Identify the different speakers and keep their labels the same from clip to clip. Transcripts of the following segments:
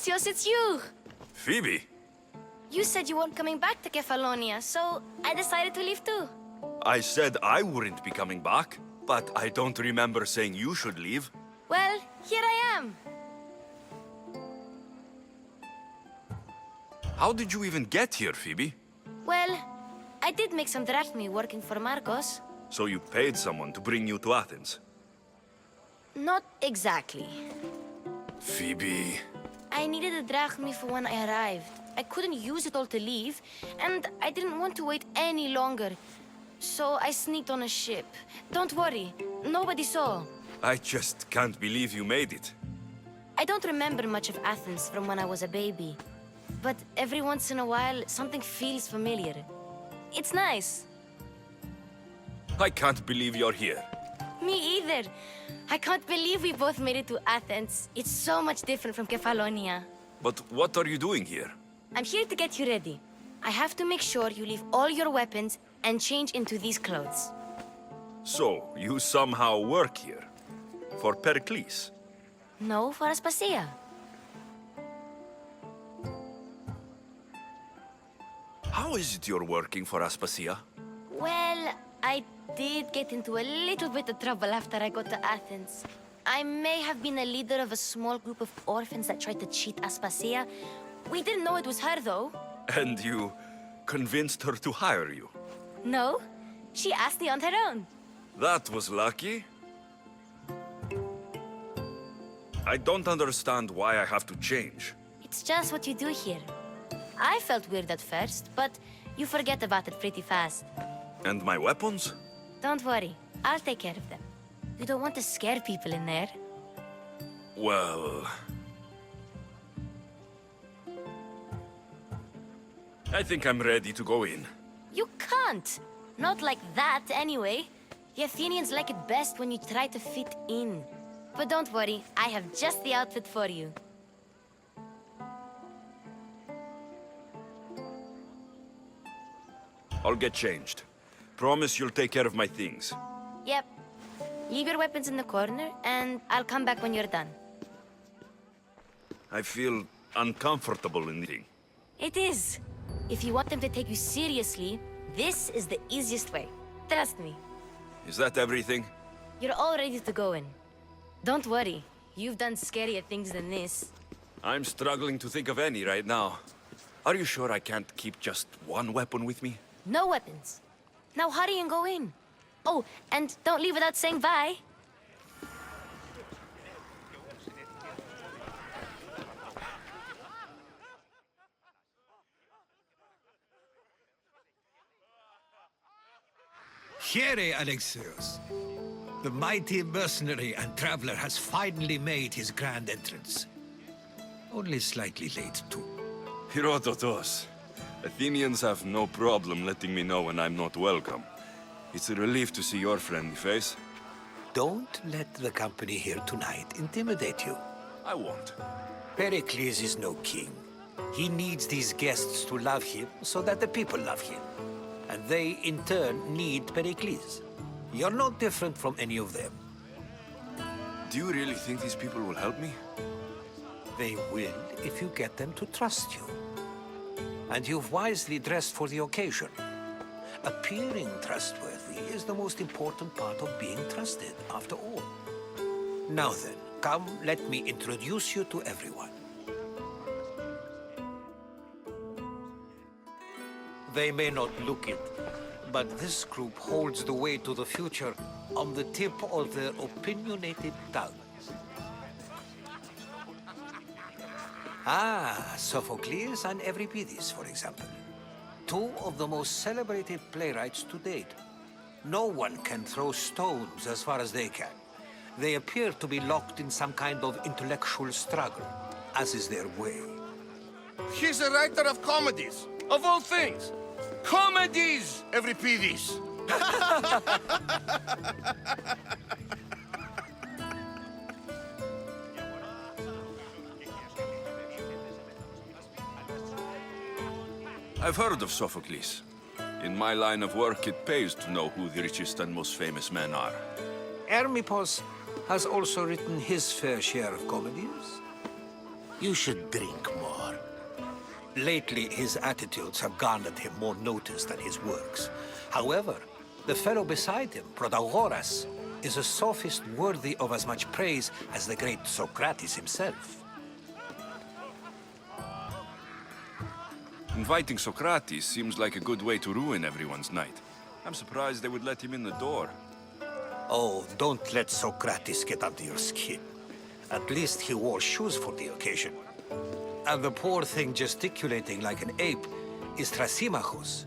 Speaker 1: Alexios, it's you!
Speaker 2: Phoebe?
Speaker 1: You said you weren't coming back to Kefalonia, so I decided to leave too.
Speaker 2: I said I wouldn't be coming back, but I don't remember saying you should leave.
Speaker 1: Well, here I am.
Speaker 2: How did you even get here, Phoebe?
Speaker 1: Well, I did make some drachmi working for Marcos.
Speaker 2: So you paid someone to bring you to Athens?
Speaker 1: Not exactly.
Speaker 2: Phoebe...
Speaker 1: I needed a drachmi for when I arrived. I couldn't use it all to leave, and I didn't want to wait any longer. So I sneaked on a ship. Don't worry, nobody saw.
Speaker 2: I just can't believe you made it.
Speaker 1: I don't remember much of Athens from when I was a baby. But every once in a while, something feels familiar. It's nice.
Speaker 2: I can't believe you're here.
Speaker 1: Me either. I can't believe we both made it to Athens. It's so much different from Kefalonia.
Speaker 2: But what are you doing here?
Speaker 1: I'm here to get you ready. I have to make sure you leave all your weapons and change into these clothes.
Speaker 2: So, you somehow work here? For Pericles?
Speaker 1: No, for Aspasia.
Speaker 2: How is it you're working for Aspasia?
Speaker 1: Well, I did get into a little bit of trouble after I got to Athens. I may have been a leader of a small group of orphans that tried to cheat Aspasia. We didn't know it was her, though.
Speaker 2: And you convinced her to hire you?
Speaker 1: No, she asked me on her own.
Speaker 2: That was lucky. I don't understand why I have to change.
Speaker 1: It's just what you do here. I felt weird at first, but you forget about it pretty fast.
Speaker 2: And my weapons?
Speaker 1: Don't worry, I'll take care of them. You don't want to scare people in there.
Speaker 2: Well... I think I'm ready to go in.
Speaker 1: You can't! Not like that, anyway. The Athenians like it best when you try to fit in. But don't worry, I have just the outfit for you.
Speaker 2: I'll get changed. Promise you'll take care of my things.
Speaker 1: Yep. Leave your weapons in the corner, and I'll come back when you're done.
Speaker 2: I feel uncomfortable in the thing.
Speaker 1: It is. If you want them to take you seriously, this is the easiest way. Trust me.
Speaker 2: Is that everything?
Speaker 1: You're all ready to go in. Don't worry. You've done scarier things than this.
Speaker 2: I'm struggling to think of any right now. Are you sure I can't keep just one weapon with me?
Speaker 1: No weapons. Now hurry and go in. Oh, and don't leave without saying bye.
Speaker 3: Here, Alexios. The mighty mercenary and traveler has finally made his grand entrance. Only slightly late, too.
Speaker 2: Herodotus. Athenians have no problem letting me know when I'm not welcome. It's a relief to see your friendly face.
Speaker 4: Don't let the company here tonight intimidate you.
Speaker 2: I won't.
Speaker 4: Pericles is no king. He needs these guests to love him so that the people love him. And they, in turn, need Pericles. You're no different from any of them.
Speaker 2: Do you really think these people will help me?
Speaker 4: They will if you get them to trust you. And you've wisely dressed for the occasion. Appearing trustworthy is the most important part of being trusted, after all. Now then, come, let me introduce you to everyone. They may not look it, but this group holds the way to the future on the tip of their opinionated tongues. Ah, Sophocles and Euripides, for example. Two of the most celebrated playwrights to date. No one can throw stones as far as they can. They appear to be locked in some kind of intellectual struggle, as is their way.
Speaker 5: He's a writer of comedies, of all things. Comedies, Euripides!
Speaker 2: I've heard of Sophocles. In my line of work, it pays to know who the richest and most famous men are.
Speaker 4: Hermippos has also written his fair share of comedies. You should drink more. Lately, his attitudes have garnered him more notice than his works. However, the fellow beside him, Protagoras, is a sophist worthy of as much praise as the great Socrates himself.
Speaker 2: Inviting Socrates seems like a good way to ruin everyone's night. I'm surprised they would let him in the door.
Speaker 4: Oh, don't let Socrates get under your skin. At least he wore shoes for the occasion. And the poor thing gesticulating like an ape is Thrasymachus.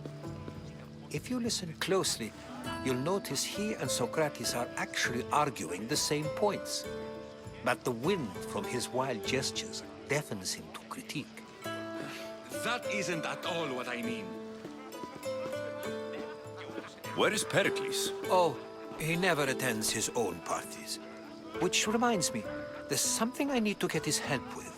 Speaker 4: If you listen closely, you'll notice he and Socrates are actually arguing the same points. But the wind from his wild gestures deafens him to critique.
Speaker 6: That isn't at all what I mean.
Speaker 2: Where is Pericles?
Speaker 4: Oh, he never attends his own parties. Which reminds me, there's something I need to get his help with.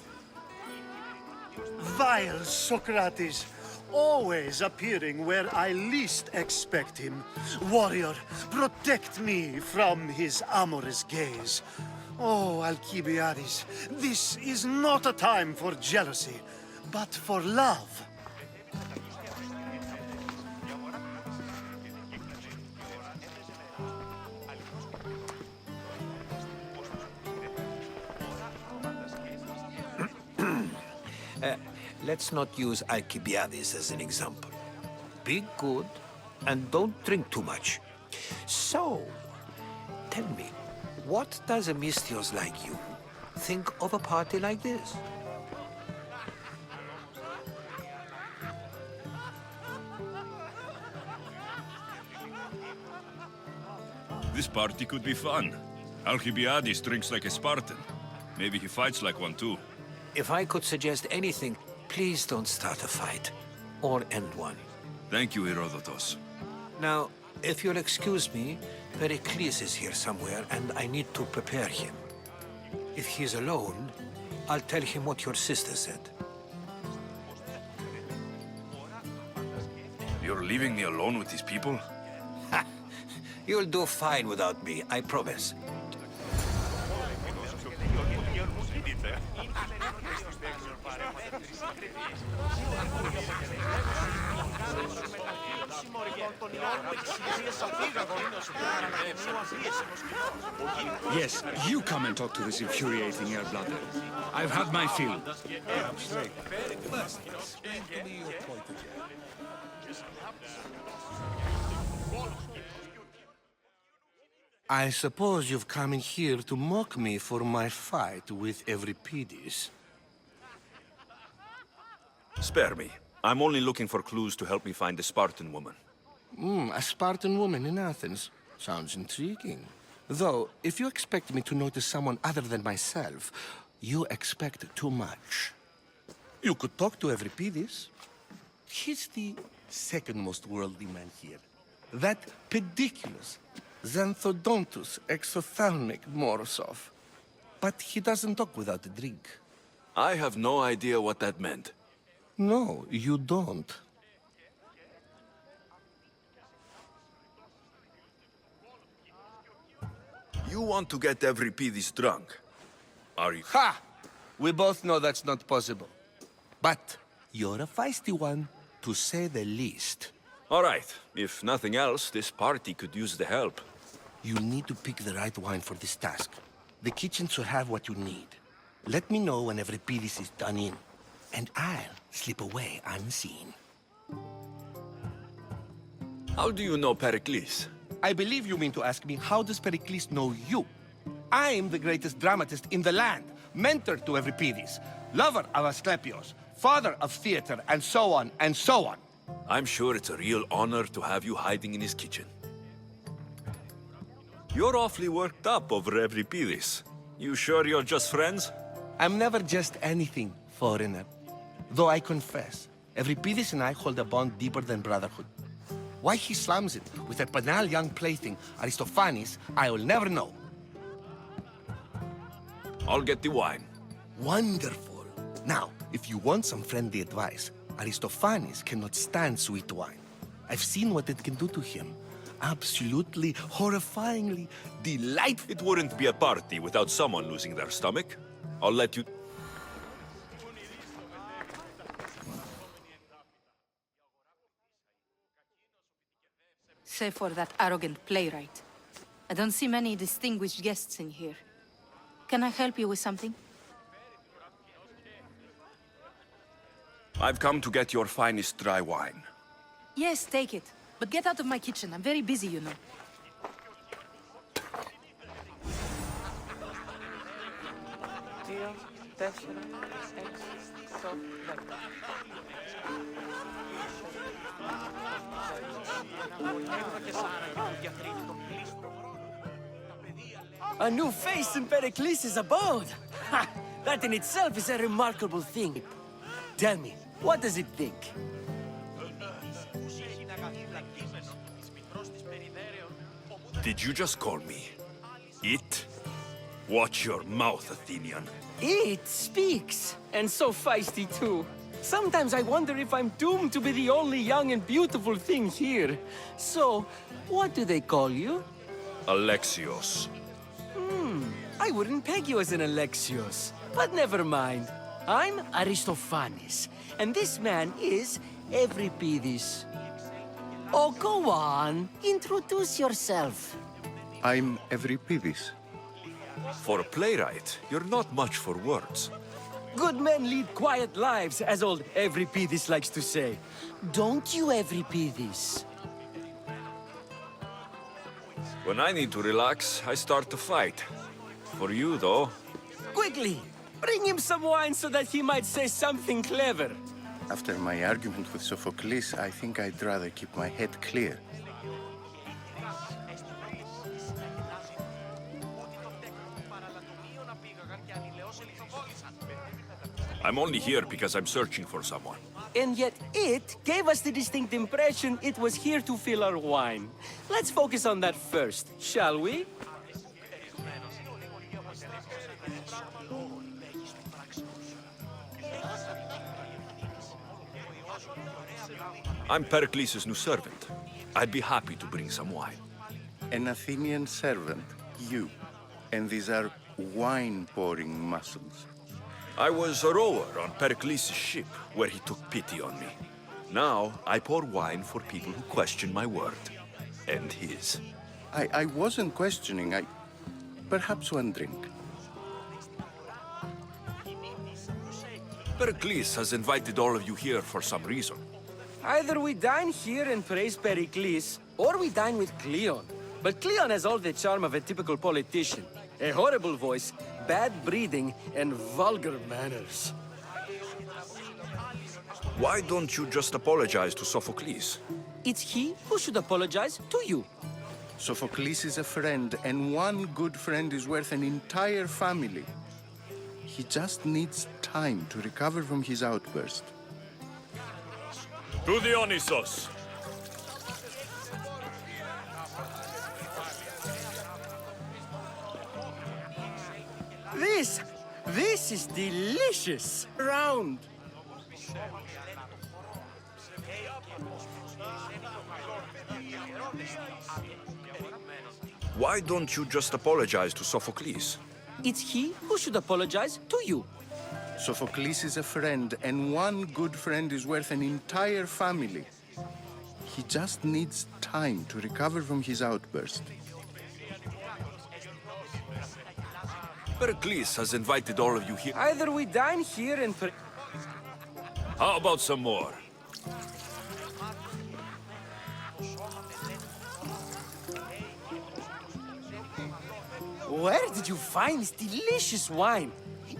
Speaker 7: Vile Socrates, always appearing where I least expect him. Warrior, protect me from his amorous gaze. Oh, Alcibiades, this is not a time for jealousy, but for love.
Speaker 4: Let's not use Alcibiades as an example. Be good and don't drink too much. So, tell me, what does a Misthios like you think of a party like this?
Speaker 2: This party could be fun. Alcibiades drinks like a Spartan. Maybe he fights like one too.
Speaker 4: If I could suggest anything, please don't start a fight or end one.
Speaker 2: Thank you, Herodotus.
Speaker 4: Now, if you'll excuse me, Pericles is here somewhere and I need to prepare him. If he's alone, I'll tell him what your sister said.
Speaker 2: You're leaving me alone with these people?
Speaker 4: Ha! You'll do fine without me, I promise.
Speaker 6: Yes, you come and talk to this infuriating air-blooder. I've had my fill.
Speaker 8: I suppose you've come in here to mock me for my fight with Euripides.
Speaker 2: Spare me. I'm only looking for clues to help me find the Spartan woman.
Speaker 8: A Spartan woman in Athens. Sounds intriguing. Though, if you expect me to notice someone other than myself, you expect too much. You could talk to Euripides. He's the second most worldly man here. That pediculous, Xanthodontus exophthalmic Morosov. But he doesn't talk without a drink.
Speaker 2: I have no idea what that meant.
Speaker 8: No, you don't.
Speaker 2: You want to get Euripides drunk? Are you?
Speaker 8: Ha! We both know that's not possible. But you're a feisty one, to say the least.
Speaker 2: All right. If nothing else, this party could use the help.
Speaker 8: You need to pick the right wine for this task. The kitchen should have what you need. Let me know when Euripides is done in, and I'll slip away unseen.
Speaker 2: How do you know Pericles?
Speaker 8: I believe you mean to ask me, how does Pericles know you? I'm the greatest dramatist in the land, mentor to Euripides, lover of Asclepios, father of theater, and so on, and so on.
Speaker 2: I'm sure it's a real honor to have you hiding in his kitchen. You're awfully worked up over Euripides. You sure you're just friends?
Speaker 8: I'm never just anything, foreigner. Though I confess, Euripides and I hold a bond deeper than brotherhood. Why he slams it with a banal young plaything, Aristophanes, I will never know.
Speaker 2: I'll get the wine.
Speaker 8: Wonderful. Now, if you want some friendly advice, Aristophanes cannot stand sweet wine. I've seen what it can do to him. Absolutely, horrifyingly delightful.
Speaker 2: It wouldn't be a party without someone losing their stomach. I'll let you...
Speaker 9: Save for that arrogant playwright. I don't see many distinguished guests in here. Can I help you with something?
Speaker 2: I've come to get your finest dry wine.
Speaker 9: Yes, take it. But get out of my kitchen. I'm very busy, you know.
Speaker 10: A new face in Pericles' abode! Ha! That in itself is a remarkable thing. Tell me, what does it think?
Speaker 2: Did you just call me it? Watch your mouth, Athenian.
Speaker 10: It speaks, and so feisty too. Sometimes I wonder if I'm doomed to be the only young and beautiful thing here. So, what do they call you?
Speaker 2: Alexios.
Speaker 10: I wouldn't peg you as an Alexios, but never mind. I'm Aristophanes, and this man is Euripides. Oh, go on. Introduce yourself.
Speaker 11: I'm Euripides.
Speaker 2: For a playwright, you're not much for words.
Speaker 10: Good men lead quiet lives, as old Euripides likes to say. Don't you, Euripides?
Speaker 2: When I need to relax, I start to fight. For you, though,
Speaker 10: Quickly, bring him some wine so that he might say something clever.
Speaker 11: After my argument with Sophocles, I think I'd rather keep my head clear.
Speaker 2: I'm only here because I'm searching for someone.
Speaker 10: And yet it gave us the distinct impression it was here to fill our wine. Let's focus on that first, shall we?
Speaker 2: I'm Pericles' new servant. I'd be happy to bring some wine.
Speaker 11: An Athenian servant, you. And these are wine-pouring muscles.
Speaker 2: I was a rower on Pericles' ship, where he took pity on me. Now, I pour wine for people who question my word. And his.
Speaker 11: I wasn't questioning, Perhaps one drink.
Speaker 2: Pericles has invited all of you here for some reason.
Speaker 10: Either we dine here and praise Pericles, or we dine with Cleon. But Cleon has all the charm of a typical politician. A horrible voice, bad breeding, and vulgar manners.
Speaker 2: Why don't you just apologize to Sophocles?
Speaker 10: It's he who should apologize to you.
Speaker 11: Sophocles is a friend, and one good friend is worth an entire family. He just needs time to recover from his outburst.
Speaker 2: To Dionysos!
Speaker 10: This is delicious. Round.
Speaker 2: Why don't you just apologize to Sophocles?
Speaker 10: It's he who should apologize to you.
Speaker 11: Sophocles is a friend, and one good friend is worth an entire family. He just needs time to recover from his outburst.
Speaker 2: Pericles has invited all of you here.
Speaker 10: Either we dine here and
Speaker 2: How about some more?
Speaker 10: Where did you find this delicious wine?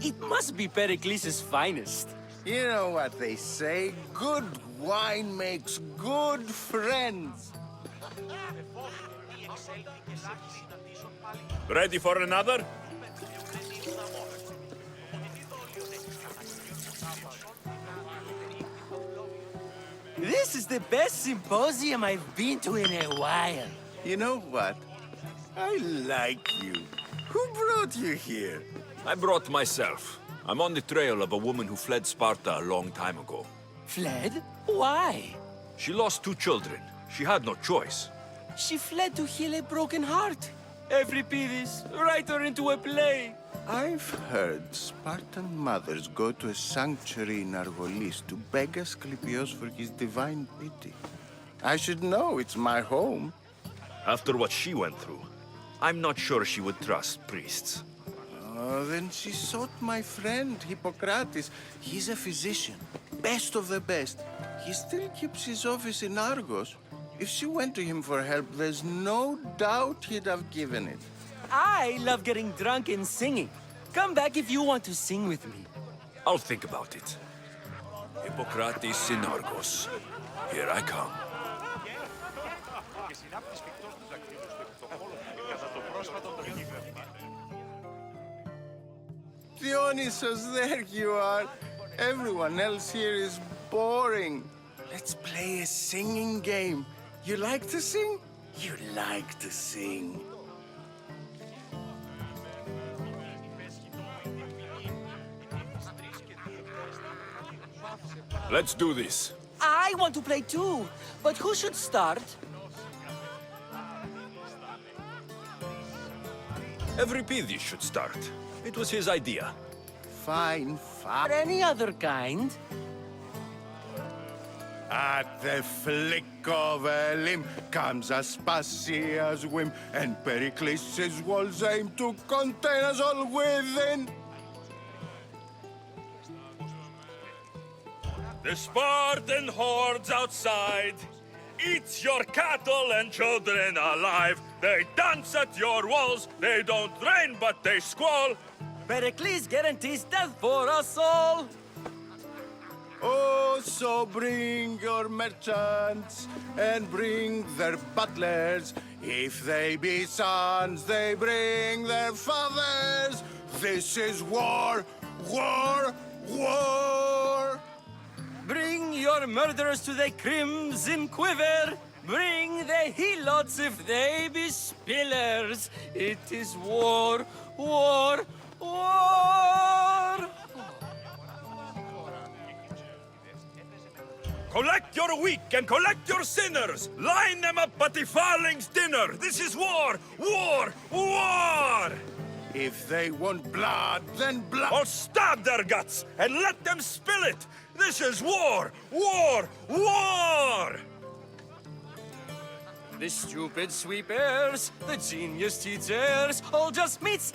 Speaker 10: It must be Pericles' finest.
Speaker 11: You know what they say, good wine makes good friends.
Speaker 2: Ready for another?
Speaker 10: This is the best symposium I've been to in a while.
Speaker 11: You know what? I like you. Who brought you here?
Speaker 2: I brought myself. I'm on the trail of a woman who fled Sparta a long time ago.
Speaker 10: Fled? Why?
Speaker 2: She lost 2 children. She had no choice.
Speaker 10: She fled to heal a broken heart. Euripides, write her into a play.
Speaker 11: I've heard Spartan mothers go to a sanctuary in Argolis to beg Asclepios for his divine pity. I should know, it's my home.
Speaker 2: After what she went through, I'm not sure she would trust priests.
Speaker 11: Oh, then she sought my friend, Hippocrates. He's a physician, best of the best. He still keeps his office in Argos. If she went to him for help, there's no doubt he'd have given it.
Speaker 10: I love getting drunk and singing. Come back if you want to sing with me.
Speaker 2: I'll think about it. Hippocrates in Argos. Here I come.
Speaker 11: Dionysus, there you are. Everyone else here is boring. Let's play a singing game. You like to sing? You like to sing.
Speaker 2: Let's do this.
Speaker 10: I want to play too, but who should start?
Speaker 2: Euripides should start. It was his idea.
Speaker 11: Fine,
Speaker 10: Or any other kind?
Speaker 11: At the flick of a limb comes Aspasia's whim, and Pericles' walls aim to contain us all within.
Speaker 2: The Spartan hordes outside eats your cattle and children alive. They dance at your walls. They don't rain, but they squall.
Speaker 10: Pericles guarantees death for us all.
Speaker 11: Oh, so bring your merchants and bring their butlers. If they be sons, they bring their fathers. This is war, war, war.
Speaker 10: Bring your murderers to the crimson quiver. Bring the helots if they be spillers. It is war, war, war.
Speaker 2: Collect your weak and collect your sinners. Line them up at the Farling's dinner. This is war, war, war.
Speaker 11: If they want blood, then blood.
Speaker 2: Or stab their guts and let them spill it. This is war, war, war.
Speaker 10: The stupid sweepers, the genius teachers, all just meets.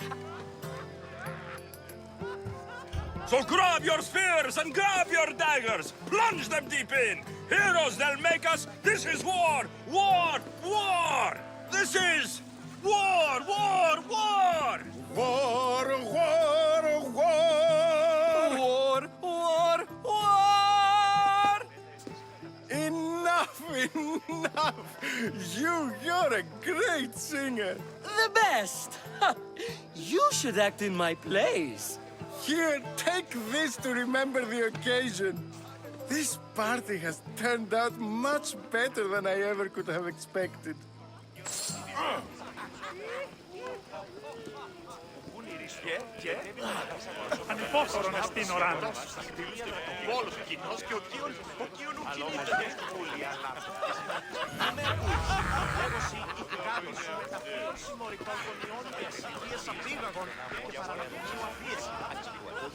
Speaker 2: So grab your spears and grab your daggers. Plunge them deep in. Heroes they'll make us. This is war, war, war. This is war, war, war.
Speaker 11: War, war, war.
Speaker 10: War, war, war.
Speaker 11: Enough, enough. You're a great singer.
Speaker 10: The best. You should act in my plays.
Speaker 11: Here, take this to remember the occasion. This party has turned out much better than I ever could have expected.
Speaker 12: Ανυπόφορο να στείνω ράνο.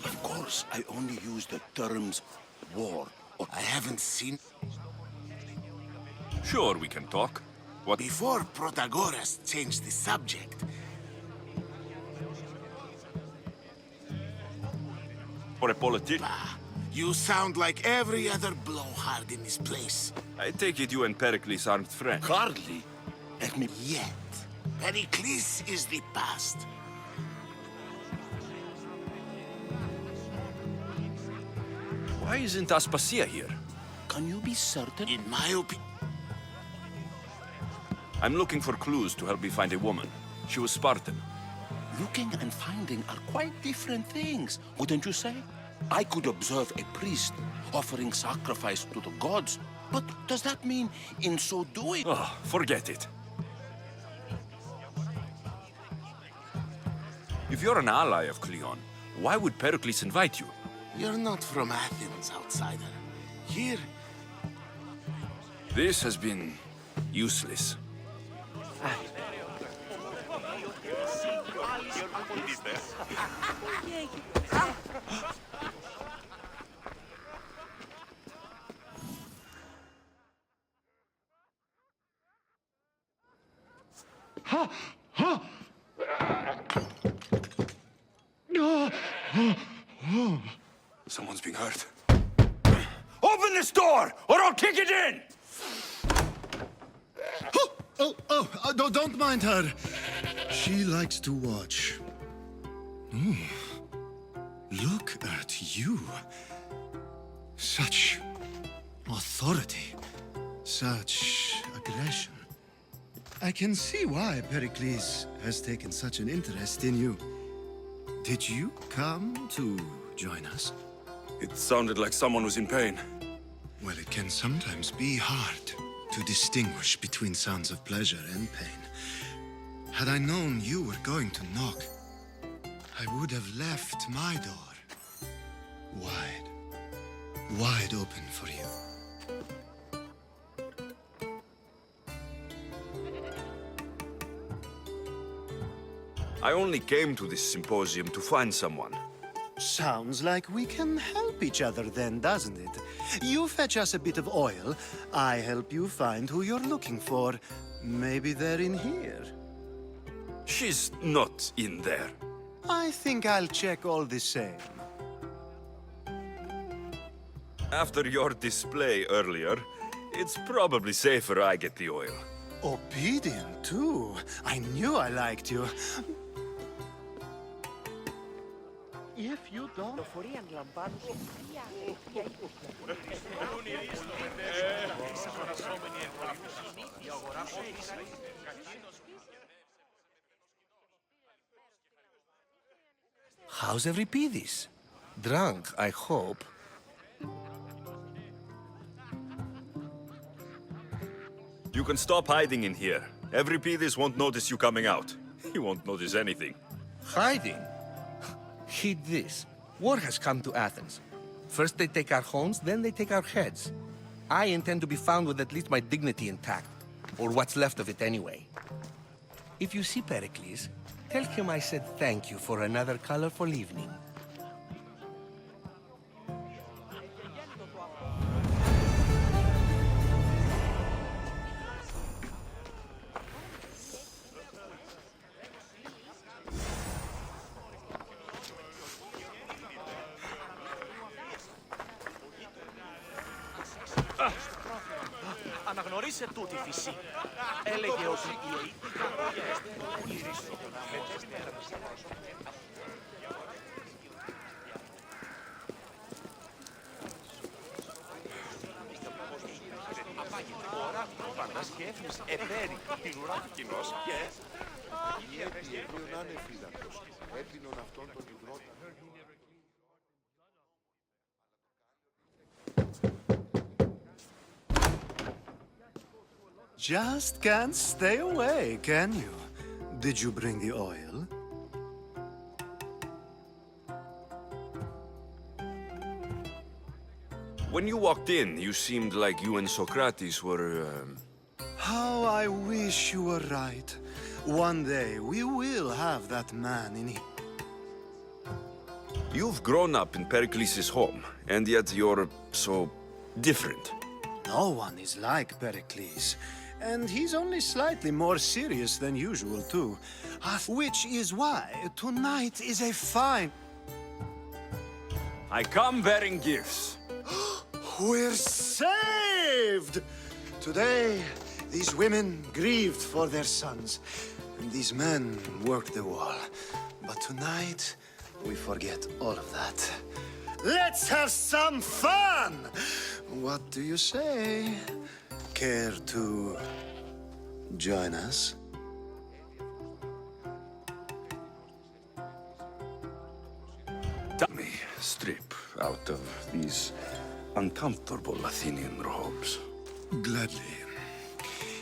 Speaker 8: Of course, I only use the terms war. I haven't seen...
Speaker 2: Sure, we can talk. What?
Speaker 8: Before Protagoras changed the subject,
Speaker 2: For a politician?
Speaker 8: you sound like every other blowhard in this place.
Speaker 2: I take it you and Pericles aren't friends.
Speaker 8: Hardly. Let me yet. Pericles is the past.
Speaker 2: Why isn't Aspasia here?
Speaker 8: Can you be certain? In my opinion...
Speaker 2: I'm looking for clues to help me find a woman. She was Spartan.
Speaker 8: Looking and finding are quite different things, wouldn't you say? I could observe a priest offering sacrifice to the gods, but does that mean in so doing...
Speaker 2: Oh, forget it. If you're an ally of Cleon, why would Pericles invite you?
Speaker 8: You're not from Athens, outsider. Here...
Speaker 2: This has been useless. Someone's being hurt. Open this door, or I'll kick it in!
Speaker 7: Don't mind her. She likes to watch. Look at you. Such authority. Such aggression. I can see why Pericles has taken such an interest in you. Did you come to join us?
Speaker 2: It sounded like someone was in pain.
Speaker 7: Well, it can sometimes be hard to distinguish between sounds of pleasure and pain. Had I known you were going to knock, I would have left my door wide open for you.
Speaker 2: I only came to this symposium to find someone.
Speaker 7: Sounds like we can help each other then, doesn't it? You fetch us a bit of oil, I help you find who you're looking for. Maybe they're in here.
Speaker 2: She's not in there.
Speaker 7: I think I'll check all the same.
Speaker 2: After your display earlier, it's probably safer I get the oil.
Speaker 7: Obedient, too. I knew I liked you. If you don't...
Speaker 8: How's Euripides? Drunk, I hope.
Speaker 2: You can stop hiding in here. Euripides won't notice you coming out. He won't notice anything.
Speaker 8: Hiding? Heed this. War has come to Athens. First they take our homes, then they take our heads. I intend to be found with at least my dignity intact. Or what's left of it anyway. If you see Pericles, tell him I said thank you for another colorful evening.
Speaker 10: Αναγνωρίσε τούτη φυσή. Έλεγε ότι η
Speaker 7: Just can't stay away, can you? Did you bring the oil?
Speaker 2: When you walked in, you seemed like you and Socrates were,
Speaker 7: How I wish you were right. One day we will have that man in here.
Speaker 2: You've grown up in Pericles' home, and yet you're so different.
Speaker 7: No one is like Pericles. And he's only slightly more serious than usual, too. Which is why tonight is a fine...
Speaker 2: I come bearing gifts.
Speaker 7: We're saved! Today, these women grieved for their sons, and these men worked the wall. But tonight, we forget all of that. Let's have some fun! What do you say? Care to join us?
Speaker 2: Let me strip out of these uncomfortable Athenian robes.
Speaker 7: Gladly.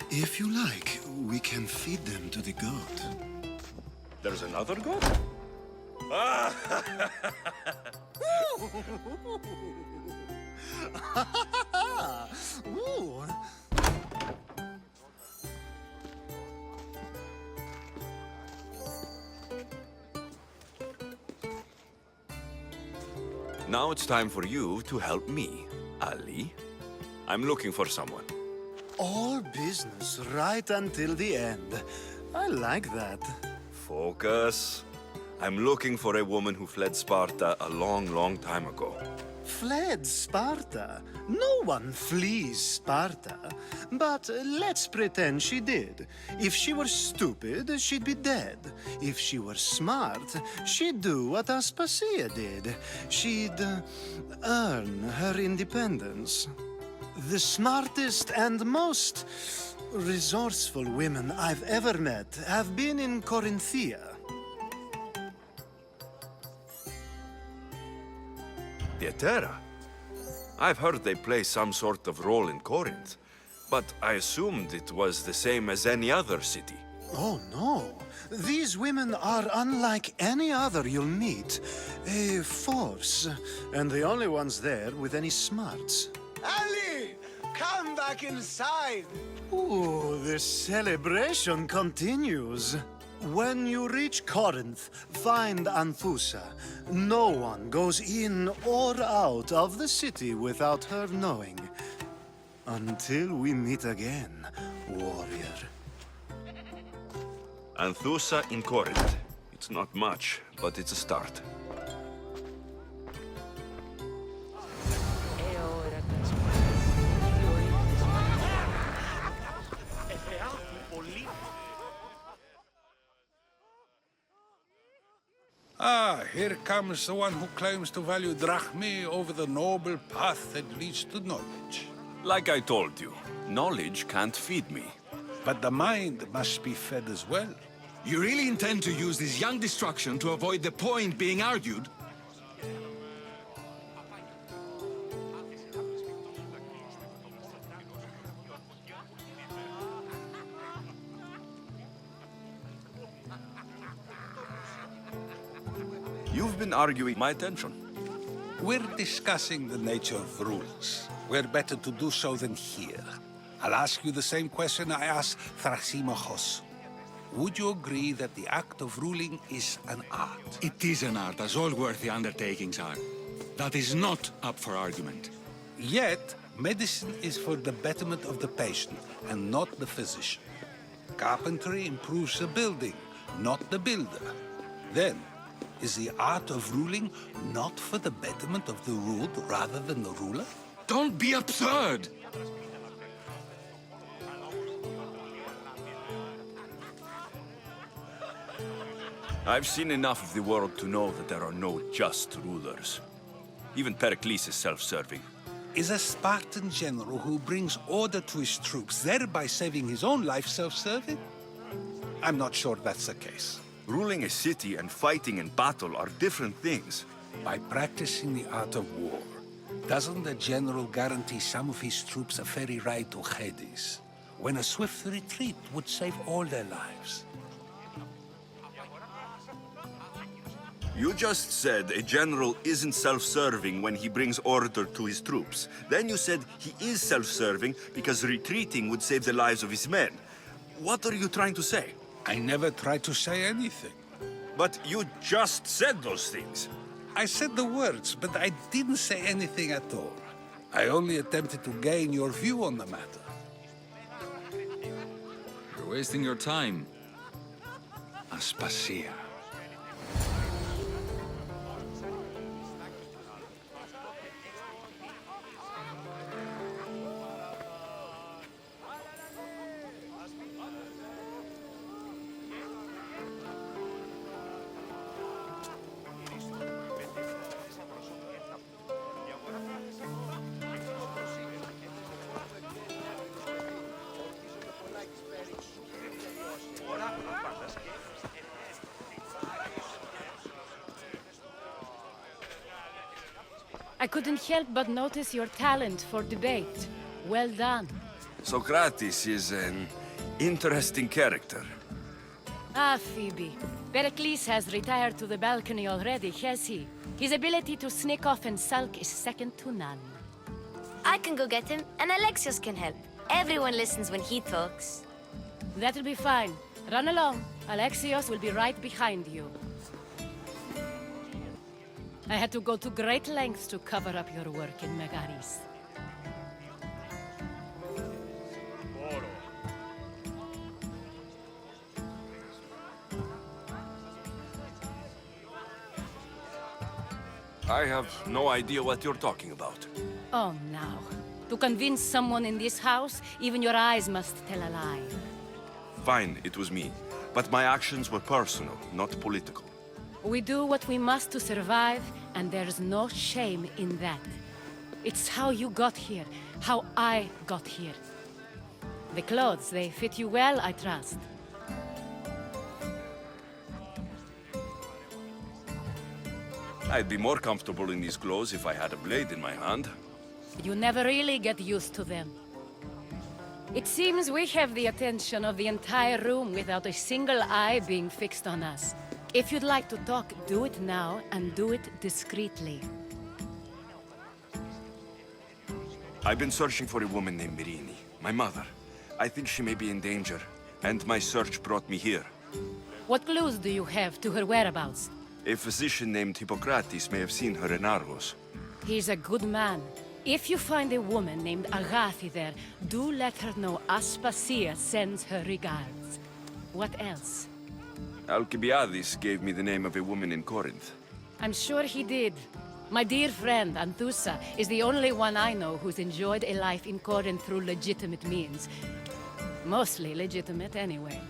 Speaker 7: If you like, we can feed them to the god.
Speaker 2: There's another god?
Speaker 7: Ooh.
Speaker 2: Now it's time for you to help me, Ali. I'm looking for someone.
Speaker 7: All business right until the end. I like that.
Speaker 2: Focus. I'm looking for a woman who fled Sparta a long, long time ago.
Speaker 7: Fled Sparta? No one flees Sparta. But let's pretend she did. If she were stupid, she'd be dead. If she were smart, she'd do what Aspasia did. She'd earn her independence. The smartest and most resourceful women I've ever met have been in Corinthia.
Speaker 2: Pieterra? I've heard they play some sort of role in Corinth, but I assumed it was the same as any other city.
Speaker 7: Oh, no. These women are unlike any other you'll meet. A force, and the only ones there with any smarts.
Speaker 11: Ali! Come back inside!
Speaker 7: Ooh, the celebration continues. When you reach Corinth, find Anthusa. No one goes in or out of the city without her knowing. Until we meet again, warrior.
Speaker 2: Anthusa in Corinth. It's not much, but it's a start.
Speaker 6: Ah, here comes the one who claims to value drachmae over the noble path that leads to knowledge.
Speaker 2: Like I told you, knowledge can't feed me.
Speaker 6: But the mind must be fed as well.
Speaker 13: You really intend to use this young destruction to avoid the point being argued?
Speaker 2: You've been arguing my attention.
Speaker 6: We're discussing the nature of rules. Where better to do so than here? I'll ask you the same question I asked Thrasymachos. Would you agree that the act of ruling is an art?
Speaker 13: It is an art, as all worthy undertakings are. That is not up for argument.
Speaker 6: Yet, medicine is for the betterment of the patient and not the physician. Carpentry improves the building, not the builder. Then, is the art of ruling not for the betterment of the ruled rather than the ruler?
Speaker 13: Don't be absurd!
Speaker 2: I've seen enough of the world to know that there are no just rulers. Even Pericles is self-serving.
Speaker 6: Is a Spartan general who brings order to his troops, thereby saving his own life, self-serving? I'm not sure that's the case.
Speaker 2: Ruling a city and fighting in battle are different things.
Speaker 6: By practicing the art of war, doesn't the general guarantee some of his troops a ferry ride to Hades, when a swift retreat would save all their lives?
Speaker 2: You just said a general isn't self-serving when he brings order to his troops. Then you said he is self-serving because retreating would save the lives of his men. What are you trying to say?
Speaker 6: I never tried to say anything.
Speaker 2: But you just said those things.
Speaker 6: I said the words, but I didn't say anything at all. I only attempted to gain your view on the matter.
Speaker 13: You're wasting your time. Aspasia.
Speaker 14: I couldn't help but notice your talent for debate. Well done.
Speaker 2: Socrates is an interesting character.
Speaker 14: Ah, Phoebe. Pericles has retired to the balcony already, has he? His ability to sneak off and sulk is second to none.
Speaker 1: I can go get him, and Alexios can help. Everyone listens when he talks.
Speaker 14: That'll be fine. Run along. Alexios will be right behind you. I had to go to great lengths to cover up your work in Megaris.
Speaker 2: I have no idea what you're talking about.
Speaker 14: Oh, now. To convince someone in this house, even your eyes must tell a lie.
Speaker 2: Fine, it was me. But my actions were personal, not political.
Speaker 14: We do what we must to survive, and there's no shame in that. It's how you got here, how I got here. The clothes, they fit you well, I trust.
Speaker 2: I'd be more comfortable in these clothes if I had a blade in my hand.
Speaker 14: You never really get used to them. It seems we have the attention of the entire room without a single eye being fixed on us. If you'd like to talk, do it now, and do it discreetly.
Speaker 2: I've been searching for a woman named Mirini, my mother. I think she may be in danger, and my search brought me here.
Speaker 14: What clues do you have to her whereabouts?
Speaker 2: A physician named Hippocrates may have seen her in Argos.
Speaker 14: He's a good man. If you find a woman named Agathi there, do let her know Aspasia sends her regards. What else?
Speaker 2: Alcibiades gave me the name of a woman in Corinth.
Speaker 14: I'm sure he did. My dear friend, Anthusa, is the only one I know who's enjoyed a life in Corinth through legitimate means. Mostly legitimate, anyway.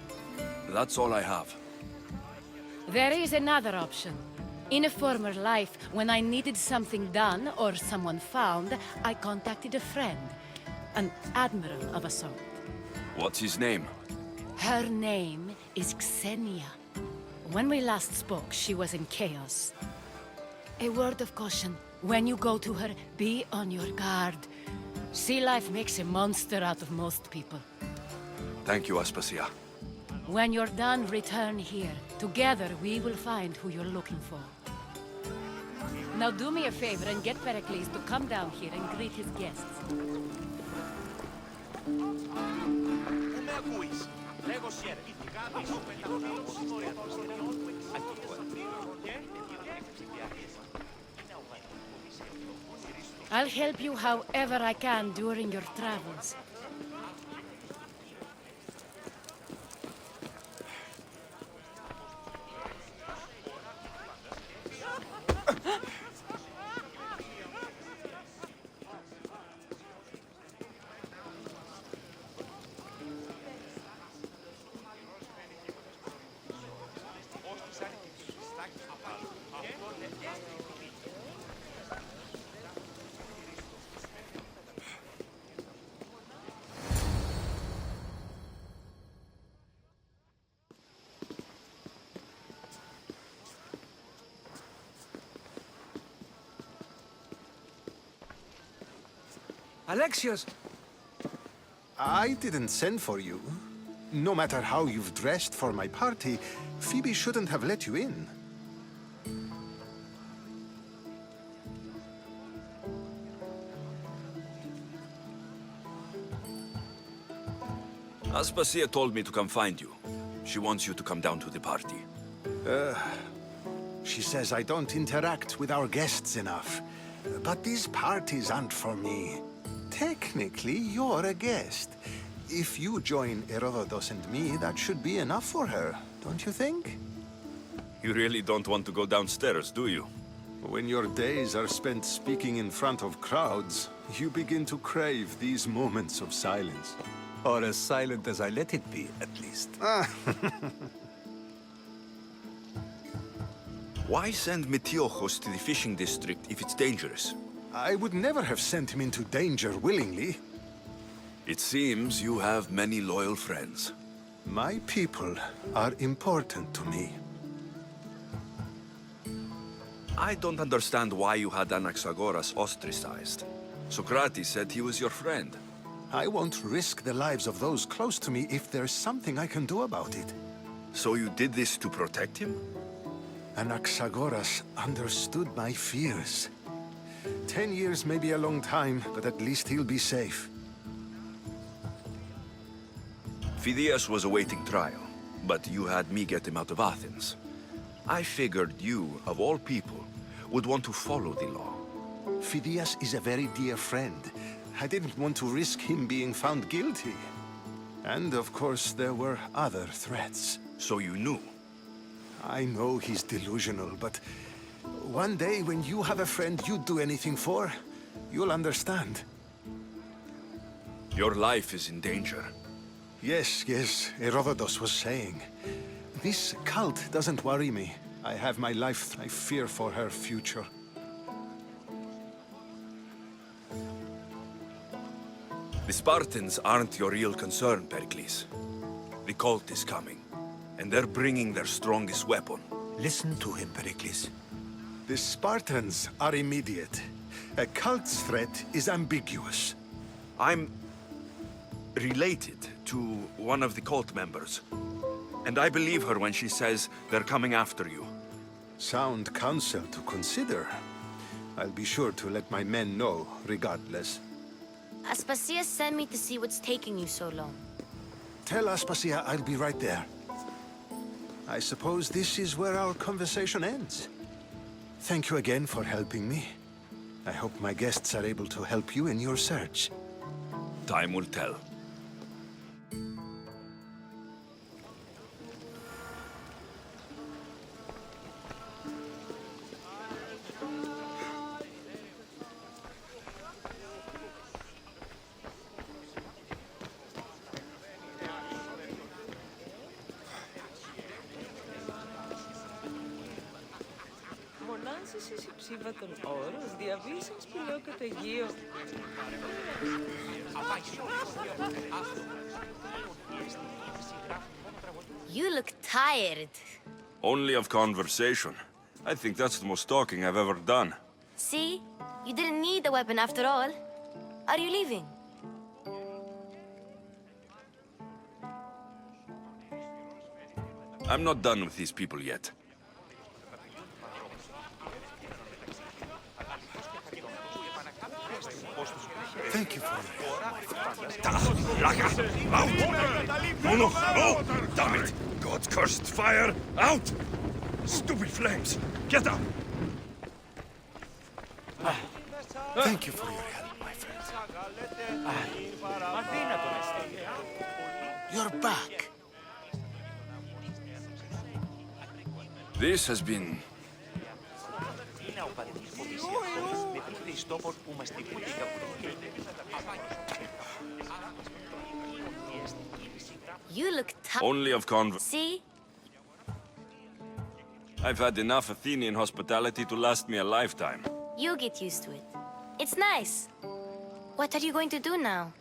Speaker 2: That's all I have.
Speaker 14: There is another option. In a former life, when I needed something done or someone found, I contacted a friend. An admiral of a sort.
Speaker 2: What's his name?
Speaker 14: Her name is Xenia. When we last spoke, she was in chaos. A word of caution. When you go to her, be on your guard. Sea life makes a monster out of most people.
Speaker 2: Thank you, Aspasia.
Speaker 14: When you're done, return here. Together, we will find who you're looking for. Now do me a favor and get Pericles to come down here and greet his guests. I'll help you however I can during your travels.
Speaker 3: Alexios!
Speaker 11: I didn't send for you. No matter how you've dressed for my party, Phoebe shouldn't have let you in.
Speaker 2: Aspasia told me to come find you. She wants you to come down to the party.
Speaker 11: She says I don't interact with our guests enough. But these parties aren't for me. Technically, you're a guest. If you join Herodotus and me, that should be enough for her, don't you think?
Speaker 2: You really don't want to go downstairs, do you?
Speaker 11: When your days are spent speaking in front of crowds, you begin to crave these moments of silence.
Speaker 3: Or as silent as I let it be, at least.
Speaker 2: Why send Metiochos to the fishing district if it's dangerous?
Speaker 11: I would never have sent him into danger willingly.
Speaker 2: It seems you have many loyal friends.
Speaker 11: My people are important to me.
Speaker 2: I don't understand why you had Anaxagoras ostracized. Socrates said he was your friend.
Speaker 11: I won't risk the lives of those close to me if there's something I can do about it.
Speaker 2: So you did this to protect him?
Speaker 11: Anaxagoras understood my fears. 10 years may be a long time, but at least he'll be safe.
Speaker 2: Phidias was awaiting trial, but you had me get him out of Athens. I figured you, of all people, would want to follow the law.
Speaker 11: Phidias is a very dear friend. I didn't want to risk him being found guilty. And of course, there were other threats.
Speaker 2: So you knew?
Speaker 11: I know he's delusional, but One day, when you have a friend you'd do anything for, you'll understand.
Speaker 2: Your life is in danger.
Speaker 11: Yes, Herodotus was saying. This cult doesn't worry me. I have my life. I fear for her future.
Speaker 2: The Spartans aren't your real concern, Pericles. The cult is coming, and they're bringing their strongest weapon.
Speaker 3: Listen to him, Pericles.
Speaker 11: The Spartans are immediate. A cult's threat is ambiguous.
Speaker 2: I'm related to one of the cult members, and I believe her when she says they're coming after you.
Speaker 11: Sound counsel to consider. I'll be sure to let my men know, regardless.
Speaker 1: Aspasia sent me to see what's taking you so long.
Speaker 11: Tell Aspasia I'll be right there. I suppose this is where our conversation ends. Thank you again for helping me. I hope my guests are able to help you in your search.
Speaker 2: Time will tell.
Speaker 15: Μονάνσης υψίβα τον όρος, διαβήσαν σπηλιό καταγείο.
Speaker 1: You look tired.
Speaker 2: Only of conversation. I think that's the most talking I've ever done.
Speaker 1: See? You didn't need the weapon after all. Are you leaving?
Speaker 2: I'm not done with these people yet.
Speaker 11: Thank you for
Speaker 2: Laka! Out! No, no! Oh! Damn it! God-cursed fire! Out! Stupid flames! Get up!
Speaker 11: Thank you for your help, my friend. You're back.
Speaker 2: This has been...
Speaker 1: You look tired.
Speaker 2: Only of
Speaker 1: See?
Speaker 2: I've had enough Athenian hospitality to last me a lifetime.
Speaker 1: You get used to it. It's nice. What are you going to do now?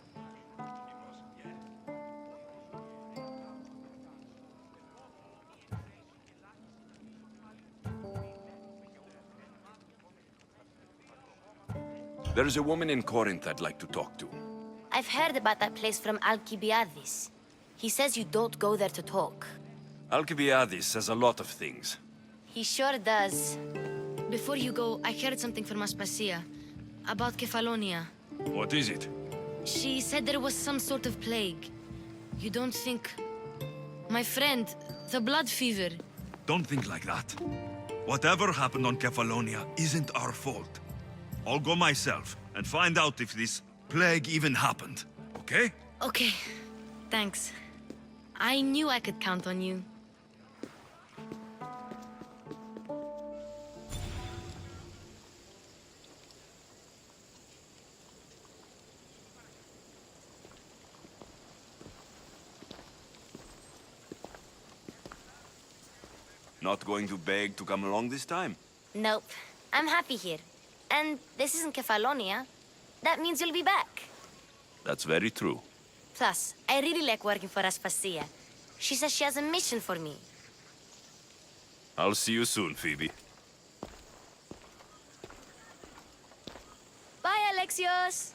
Speaker 2: There's a woman in Corinth I'd like to talk to.
Speaker 1: I've heard about that place from Alcibiades. He says you don't go there to talk.
Speaker 2: Alcibiades says a lot of things.
Speaker 1: He sure does. Before you go, I heard something from Aspasia. About Kefalonia.
Speaker 2: What is it?
Speaker 1: She said there was some sort of plague. You don't think... My friend, the blood fever.
Speaker 2: Don't think like that. Whatever happened on Kefalonia isn't our fault. I'll go myself and find out if this plague even happened, okay?
Speaker 1: Okay, thanks. I knew I could count on you.
Speaker 2: Not going to beg to come along this time?
Speaker 1: Nope. I'm happy here. And this isn't Kefalonia. That means you'll be back.
Speaker 2: That's very true.
Speaker 1: Plus, I really like working for Aspasia. She says she has a mission for me.
Speaker 2: I'll see you soon, Phoebe.
Speaker 1: Bye, Alexios!